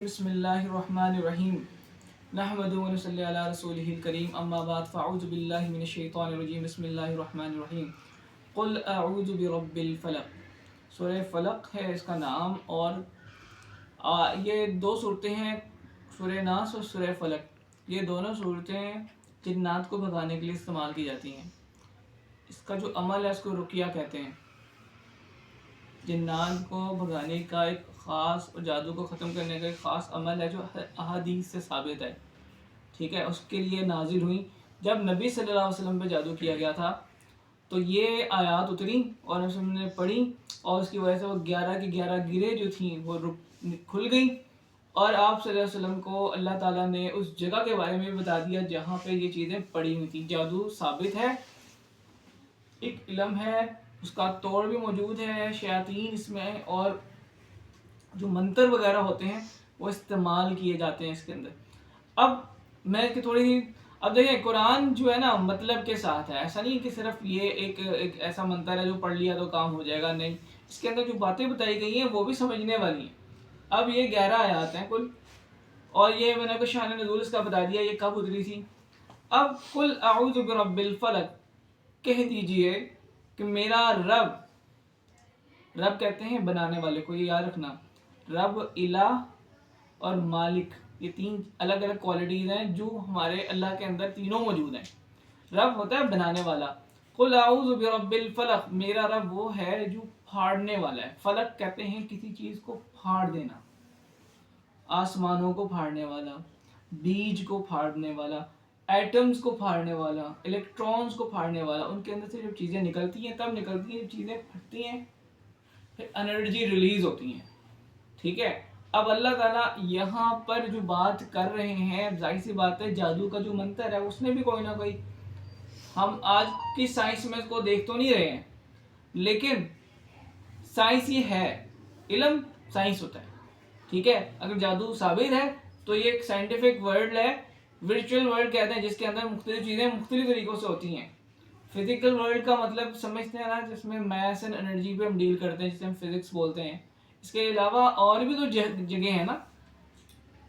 بسم اللہ الرحمن الرحیم نحمدہ و نصلی علی رسولہ الکریم اما بعد فاعوذ باللہ من الشیطان الرجیم بسم اللہ الرحمن الرحیم قل اعوذ برب الفلق سورہ فلق ہے اس کا نام اور یہ دو صورتیں ہیں، سورہ ناس اور سورہ فلق۔ یہ دونوں صورتیں جنات کو بھگانے کے لیے استعمال کی جاتی ہیں۔ اس کا جو عمل ہے اس کو رقیہ کہتے ہیں۔ جنات کو بھگانے کا ایک خاص اور جادو کو ختم کرنے کا ایک خاص عمل ہے جو احادیث سے ثابت ہے، ٹھیک ہے۔ اس کے لیے نازل ہوئی جب نبی صلی اللہ علیہ وسلم پہ جادو کیا گیا تھا تو یہ آیات اتری اور ہم نے پڑھی اور اس کی وجہ سے وہ 11 کی 11 گریں جو تھیں وہ کھل گئیں اور آپ صلی اللہ علیہ وسلم کو اللہ تعالیٰ نے اس جگہ کے بارے میں بتا دیا جہاں پہ یہ چیزیں پڑی ہوئی تھیں۔ جادو ثابت ہے، ایک علم ہے، اس کا توڑ بھی موجود ہے، شیاطین اس میں اور جو منتر وغیرہ ہوتے ہیں وہ استعمال کیے جاتے ہیں اس کے اندر۔ اب میں کہ تھوڑی سی اب دیکھیں قرآن جو ہے نا مطلب کے ساتھ ہے، ایسا نہیں کہ صرف یہ ایک ایسا منتر ہے جو پڑھ لیا تو کام ہو جائے گا، نہیں، اس کے اندر جو باتیں بتائی گئی ہیں وہ بھی سمجھنے والی ہیں۔ اب یہ 11 آیات ہیں کل اور یہ میں نے کو شان نزول اس کا بتا دیا یہ کب اتری تھی۔ اب قل اعوذ برب الفلق کہہ دیجئے کہ میرا رب کہتے ہیں بنانے والے کو، یہ یاد رکھنا، رب، الہ اور مالک، یہ تین الگ الگ کوالٹیز ہیں جو ہمارے اللہ کے اندر تینوں موجود ہیں۔ رب ہوتا ہے بنانے والا۔ قل اعوذ برب الفلق، میرا رب وہ ہے جو پھاڑنے والا ہے۔ فلق کہتے ہیں کسی چیز کو پھاڑ دینا، آسمانوں کو پھاڑنے والا، بیج کو پھاڑنے والا، ایٹمز کو پھاڑنے والا، الیکٹرونز کو پھاڑنے والا۔ ان کے اندر سے جب چیزیں نکلتی ہیں تب نکلتی ہیں، چیزیں پھٹتی ہیں، پھر انرجی ریلیز ہوتی ہیں، ٹھیک ہے۔ اب اللہ تعالیٰ یہاں پر جو بات کر رہے ہیں، ظاہر سی بات ہے جادو کا جو منتر ہے اس نے بھی کوئی نہ کوئی، ہم آج کی سائنس میں اس کو دیکھ تو نہیں رہے ہیں لیکن سائنس یہ ہے، علم سائنس ہوتا ہے، ٹھیک ہے۔ اگر جادو ثابت ہے تو یہ ایک سائنٹیفک ورلڈ ہے، ورچوئل ورلڈ کہتے ہیں، جس کے اندر مختلف چیزیں مختلف طریقوں سے ہوتی ہیں۔ فزیکل ورلڈ کا مطلب سمجھتے ہیں نا، جس میں میتھس اینڈ انرجی پہ ہم ڈیل کرتے ہیں، جسے ہم فزکس بولتے ہیں۔ اس کے علاوہ اور بھی تو جگہ ہیں نا،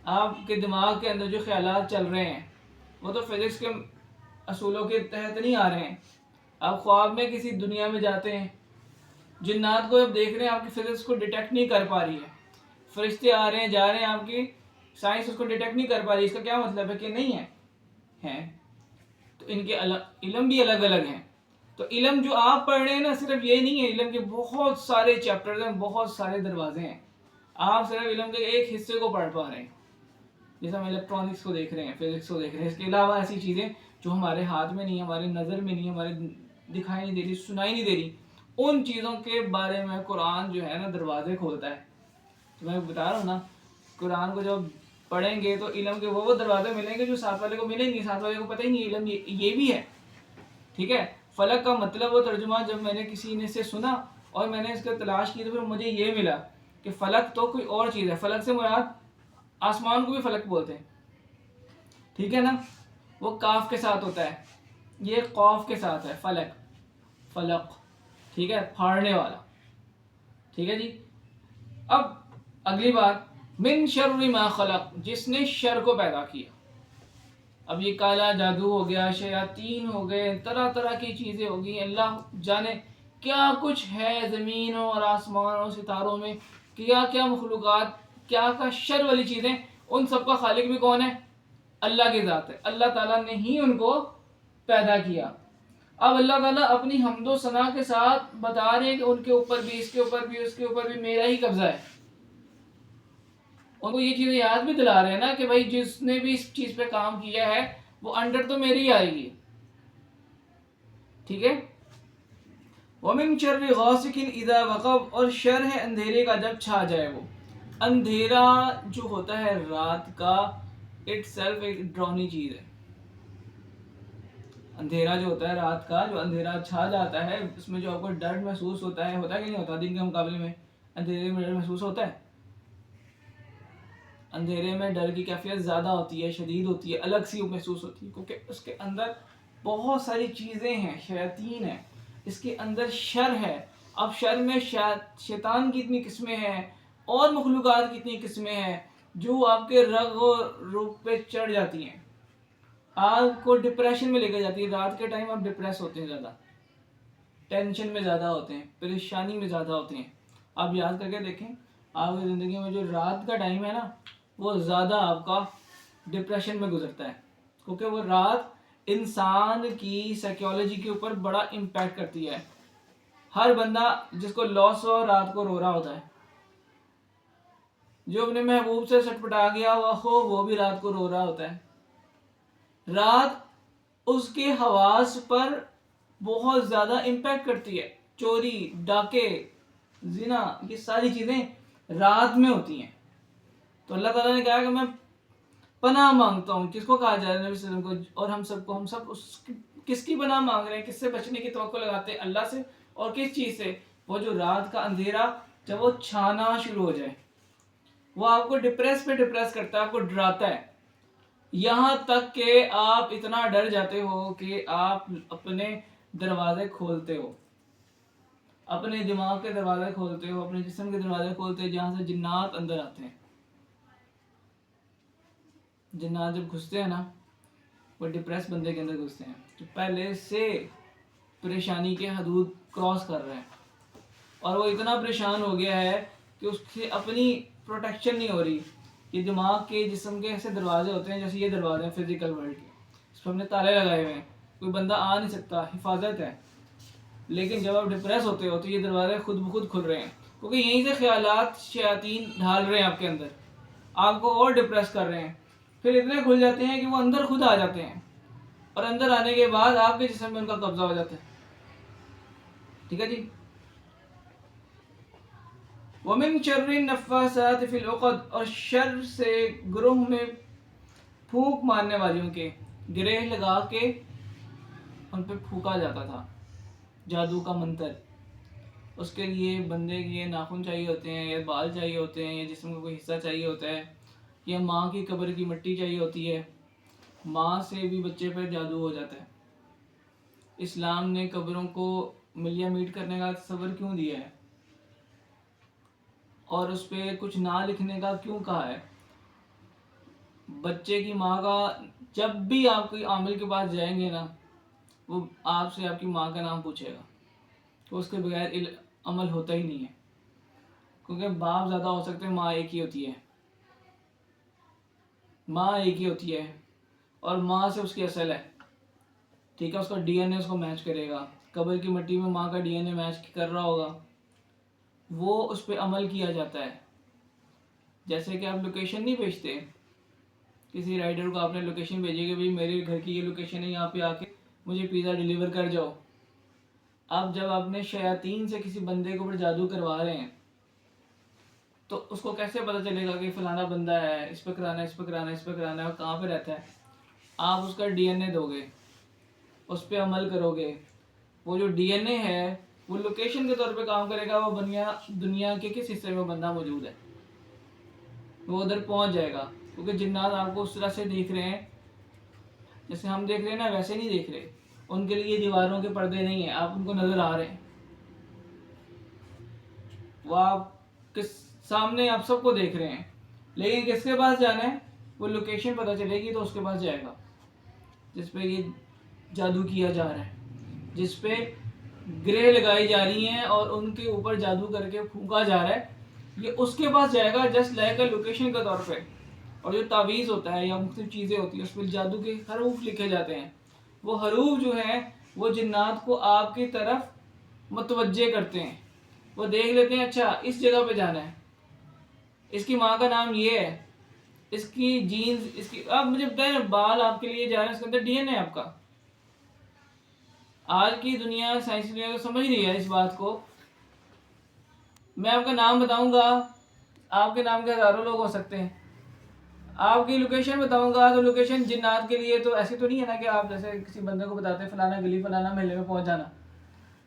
آپ کے دماغ کے اندر جو خیالات چل رہے ہیں وہ تو فزکس کے اصولوں کے تحت نہیں آ رہے ہیں۔ آپ خواب میں کسی دنیا میں جاتے ہیں، جنات کو جب دیکھ رہے ہیں آپ کی فزکس کو ڈیٹیکٹ نہیں کر پا رہی ہے، فرشتے آ رہے ہیں جا رہے ہیں، آپ کی سائنس اس کو ڈیٹیکٹ نہیں کر پا رہی، اس کا کیا مطلب ہے کہ نہیں ہے تو ان کے علم بھی الگ الگ ہیں۔ تو علم جو آپ پڑھ رہے ہیں نا صرف یہ نہیں ہے، علم کے بہت سارے چیپٹرز ہیں، بہت سارے دروازے ہیں، آپ صرف علم کے ایک حصے کو پڑھ پا رہے ہیں، جیسے ہم الیکٹرانکس کو دیکھ رہے ہیں، فزکس کو دیکھ رہے ہیں۔ اس کے علاوہ ایسی چیزیں جو ہمارے ہاتھ میں نہیں، ہماری نظر میں نہیں، ہمارے دکھائی نہیں دے رہی، سنائی نہیں دے رہی، ان چیزوں کے بارے میں قرآن جو ہے نا دروازے کھولتا ہے۔ تو میں بتا رہا ہوں نا، قرآن کو جب پڑھیں گے تو علم کے وہ دروازے ملیں گے جو ساتھ والے کو ملیں گے، ساتھ والے کو پتہ ہی نہیں علم یہ بھی ہے، ٹھیک ہے۔ فلک کا مطلب و ترجمہ جب میں نے کسی نے سے سنا اور میں نے اس کا تلاش کی تو پھر مجھے یہ ملا کہ فلک تو کوئی اور چیز ہے۔ فلک سے مراد آسمان کو بھی فلک بولتے ہیں، ٹھیک ہے نا، وہ کاف کے ساتھ ہوتا ہے، یہ قاف کے ساتھ ہے، فلق، ٹھیک ہے، پھاڑنے والا، ٹھیک ہے جی۔ اب اگلی بات، من شر ما خلق، جس نے شر کو پیدا کیا۔ اب یہ کالا جادو ہو گیا، شیاطین ہو گئے، طرح طرح کی چیزیں ہو گئی، اللہ جانے کیا کچھ ہے زمینوں اور آسمانوں اور ستاروں میں، کیا کیا مخلوقات، کیا کیا شر والی چیزیں، ان سب کا خالق بھی کون ہے؟ اللہ کی ذات ہے۔ اللہ تعالیٰ نے ہی ان کو پیدا کیا۔ اب اللہ تعالیٰ اپنی حمد و ثنا کے ساتھ بتا رہے ہیں کہ ان کے اوپر بھی، اس کے اوپر بھی، اس کے اوپر بھی میرا ہی قبضہ ہے۔ ان کو یہ چیزیں یاد بھی دلا رہے ہیں نا کہ بھائی جس نے بھی اس چیز پہ کام کیا ہے وہ انڈر تو میری ہی آئے گی، ٹھیک ہے۔ وَمِن شَرِّ غَاسِقٍ إِذَا وَقَبَ، اور شر ہے اندھیرے کا جب چھا جائے وہ۔ اندھیرا جو ہوتا ہے رات کا، اٹ سیلف ایک ڈراؤنی چیز ہے۔ اندھیرا جو ہوتا ہے رات کا، جو اندھیرا چھا جاتا ہے اس میں جو آپ کو ڈر محسوس ہوتا ہے کہ نہیں ہوتا؟ دن کے مقابلے میں اندھیرے میں ڈر محسوس ہوتا ہے؟ اندھیرے میں ڈر کی کیفیت زیادہ ہوتی ہے، شدید ہوتی ہے، الگ سی محسوس ہوتی ہے، کیونکہ اس کے اندر بہت ساری چیزیں ہیں، شیاطین ہیں، اس کے اندر شر ہے۔ اب شر میں شیطان کی اتنی قسمیں ہیں اور مخلوقات کی اتنی قسمیں ہیں جو آپ کے رگ و روح پہ چڑھ جاتی ہیں، آپ کو ڈپریشن میں لے کے جاتی ہے. رات کے ٹائم آپ ڈپریس ہوتے ہیں، زیادہ ٹینشن میں زیادہ ہوتے ہیں، پریشانی میں زیادہ ہوتے ہیں. آپ یاد کر کے دیکھیں آپ کی زندگی میں جو رات کا ٹائم ہے نا وہ زیادہ آپ کا ڈپریشن میں گزرتا ہے، کیونکہ وہ رات انسان کی سائیکالوجی کے اوپر بڑا امپیکٹ کرتی ہے. ہر بندہ جس کو لاس ہو رات کو رو رہا ہوتا ہے، جو اپنے محبوب سے سٹپٹا گیا ہوا ہو وہ بھی رات کو رو رہا ہوتا ہے. رات اس کے حواس پر بہت زیادہ امپیکٹ کرتی ہے. چوری، ڈاکے، زنا، یہ ساری چیزیں رات میں ہوتی ہیں. تو اللہ تعالیٰ نے کہا کہ میں پناہ مانگتا ہوں. کس کو کہا جائے؟ نبی صلی اللہ علیہ وسلم کو. اور ہم سب کس کی پناہ مانگ رہے ہیں؟ کس سے بچنے کی توقع لگاتے ہیں؟ اللہ سے. اور کس چیز سے؟ وہ جو رات کا اندھیرا جب وہ چھانا شروع ہو جائے، وہ آپ کو ڈپریس کرتا ہے، آپ کو ڈراتا ہے، یہاں تک کہ آپ اتنا ڈر جاتے ہو کہ آپ اپنے دروازے کھولتے ہو، اپنے دماغ کے دروازے کھولتے ہو، اپنے جسم کے دروازے کھولتے ہو جہاں سے جنات اندر آتے ہیں. جنات جب گھستے ہیں نا وہ ڈپریس بندے کے اندر گھستے ہیں تو پہلے سے پریشانی کے حدود کراس کر رہے ہیں، اور وہ اتنا پریشان ہو گیا ہے کہ اس سے اپنی پروٹیکشن نہیں ہو رہی. یہ دماغ کے جسم کے ایسے دروازے ہوتے ہیں جیسے یہ دروازے ہیں فزیکل ورلڈ کے، اس پہ ہم نے تالے لگائے ہوئے ہیں، کوئی بندہ آ نہیں سکتا، حفاظت ہے. لیکن جب آپ ڈپریس ہوتے ہو تو یہ دروازے خود بخود کھل رہے ہیں، کیونکہ یہیں سے خیالات شیاطین ڈھال رہے ہیں آپ کے اندر، آپ کو اور ڈپریس کر رہے ہیں. پھر اتنے کھل جاتے ہیں کہ وہ اندر خود آ جاتے ہیں، اور اندر آنے کے بعد آپ کے جسم میں ان کا قبضہ ہو جاتا ہے. ٹھیک ہے جی. وَمِن شَرِّ النَّفَّاثَاتِ فِي الْعُقَدِ، اور شر سے گروہ میں پھونک مارنے والیوں کے، گرہ لگا کے ان پہ پھونکا جاتا تھا جادو کا منتر. اس کے لیے بندے کے ناخن چاہیے ہوتے ہیں، یا بال چاہیے ہوتے ہیں، یا جسم کا کوئی حصہ چاہیے ہوتا ہے، یا ماں کی قبر کی مٹی چاہیے ہوتی ہے. ماں سے بھی بچے پہ جادو ہو جاتا ہے. اسلام نے قبروں کو ملیا میٹ کرنے کا تصور کیوں دیا ہے، اور اس پہ کچھ نہ لکھنے کا کیوں کہا ہے؟ بچے کی ماں کا جب بھی آپ کوئی عامل کے پاس جائیں گے نا وہ آپ سے آپ کی ماں کا نام پوچھے گا، تو اس کے بغیر عمل ہوتا ہی نہیں ہے. کیونکہ باپ زیادہ ہو سکتے ہیں، ماں ایک ہی ہوتی ہے. ماں ایک ہی ہوتی ہے اور ماں سے اس کی اصل ہے. ٹھیک ہے، اس کا ڈی این اے اس کو میچ کرے گا. قبر کی مٹی میں ماں کا ڈی این اے میچ کر رہا ہوگا، وہ اس پہ عمل کیا جاتا ہے. جیسے کہ آپ لوکیشن نہیں بھیجتے، کسی رائڈر کو آپ نے لوکیشن بھیجی کہ بھائی میرے گھر کی یہ لوکیشن ہے، یہاں پہ آ کے مجھے پیزا ڈیلیور کر جاؤ. اب جب آپ نے شیاطین سے کسی بندے کے اوپر جادو کروا رہے ہیں تو اس کو کیسے پتہ چلے گا کہ فلانا بندہ ہے، اس پہ کرانا ہے، اس پہ کرانا ہے، اس پہ کرانا ہے، اور کہاں پہ رہتا ہے؟ آپ اس کا ڈی این اے دو گے، اس پہ عمل کرو گے. وہ جو ڈی این اے ہے وہ لوکیشن کے طور پہ کام کرے گا. وہ دنیا کے کس حصے میں بندہ موجود ہے وہ ادھر پہنچ جائے گا. کیونکہ جنات آپ کو اس طرح سے دیکھ رہے ہیں جیسے ہم دیکھ رہے ہیں نا، ویسے نہیں دیکھ رہے. ان کے لیے دیواروں کے پردے نہیں ہیں، آپ ان کو نظر آ رہے ہیں. وہ آپ کے سامنے آپ سب کو دیکھ رہے ہیں. لیکن کس کے پاس جانا ہے؟ وہ لوکیشن پتہ چلے گی تو اس کے پاس جائے گا جس پہ یہ جادو کیا جا رہا ہے، جس پہ گرہ لگائی جا رہی ہیں اور ان کے اوپر جادو کر کے پھونکا جا رہا ہے. یہ اس کے پاس جائے گا جسٹ لائک لوکیشن کے طور پہ. اور جو تعویذ ہوتا ہے یا مختلف چیزیں ہوتی ہیں اس پہ جادو کے حروف لکھے جاتے ہیں. وہ حروف جو ہیں وہ جنات کو آپ کی طرف متوجہ کرتے ہیں. وہ دیکھ لیتے ہیں اچھا اس جگہ پہ جانا ہے، اس کی ماں کا نام یہ ہے، اس کی جینز، اس کی. آپ مجھے بتائیں نا، بال آپ کے لیے جا رہے ہیں، اس کے اندر ڈی این اے آپ کا. آج کی دنیا، سائنس دنیا تو سمجھ رہی ہے اس بات کو. میں آپ کا نام بتاؤں گا، آپ کے نام کے ہزاروں لوگ ہو سکتے ہیں. آپ کی لوکیشن بتاؤں گا تو لوکیشن جنات کے لیے تو ایسی تو نہیں ہے نا کہ آپ جیسے کسی بندے کو بتاتے ہیں فلانا گلی فلانا محلے میں پہنچ جانا.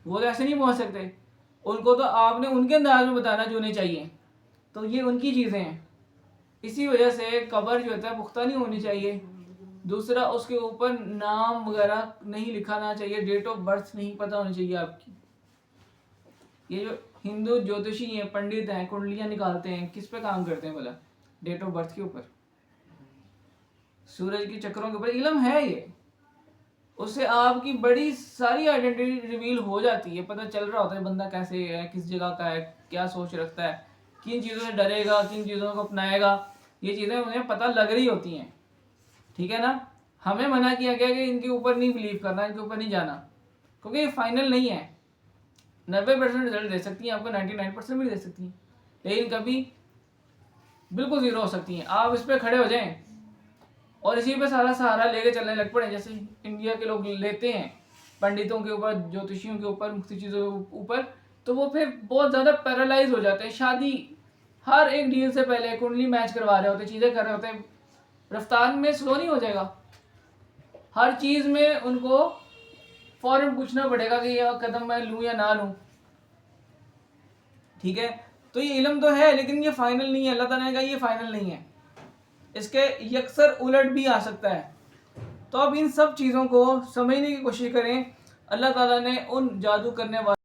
وہ تو ایسے نہیں پہنچ سکتے. ان کو تو آپ نے ان کے انداز میں بتانا جو انہیں چاہیے. تو یہ ان کی چیزیں ہیں. اسی وجہ سے قبر جو ہوتا ہے پختہ نہیں ہونی چاہیے. دوسرا، اس کے اوپر نام وغیرہ نہیں لکھانا چاہیے، ڈیٹ آف برتھ نہیں پتہ ہونی چاہیے آپ کی. یہ جو ہندو جوتشی ہیں، پنڈت ہیں، کنڈلیاں نکالتے ہیں، کس پہ کام کرتے ہیں بھلا؟ ڈیٹ آف برتھ کے اوپر, سورج کے چکروں کے اوپر علم ہے. یہ اس سے آپ کی بڑی ساری آئیڈینٹی ریویل ہو جاتی ہے, پتہ چل رہا ہوتا ہے بندہ کیسے ہے, کس جگہ کا ہے, کیا سوچ رکھتا ہے, کن چیزوں سے ڈرے گا, کن چیزوں کو اپنائے گا. یہ چیزیں انہیں پتہ لگ رہی ہوتی ہیں. ٹھیک ہے نا. ہمیں منع کیا گیا کہ ان کے اوپر نہیں بلیو کرنا, ان کے اوپر نہیں جانا, کیونکہ یہ فائنل نہیں ہے. 90% رزلٹ دے سکتی ہیں آپ کو, 99% بھی دے سکتی ہیں, لیکن کبھی بالکل زیرو ہو سکتی ہیں. آپ اس پہ کھڑے ہو جائیں اور اسی پہ سارا سہارا لے کے چلنے لگ پڑیں, جیسے انڈیا کے لوگ لیتے ہیں پنڈتوں کے اوپر, جوتشیوں کے اوپر, مختلف چیزوں کے اوپر, تو وہ پھر بہت زیادہ پیرالائز ہو جاتے ہیں. شادی ہر ایک ڈیل سے پہلے کنڈلی میچ کروا رہے ہوتے, چیزیں کر رہے ہوتے ہیں. رفتار میں سلو نہیں ہو جائے گا؟ ہر چیز میں ان کو فوراً پوچھنا پڑے گا کہ یہ قدم میں لوں یا نہ لوں. ٹھیک ہے. تو یہ علم تو ہے لیکن یہ فائنل نہیں ہے. اللہ تعالیٰ نے کہا یہ فائنل نہیں ہے, اس کے یکسر الٹ بھی آ سکتا ہے. تو اب ان سب چیزوں کو سمجھنے کی کوشش کریں. اللہ تعالیٰ نے ان جادو کرنے والے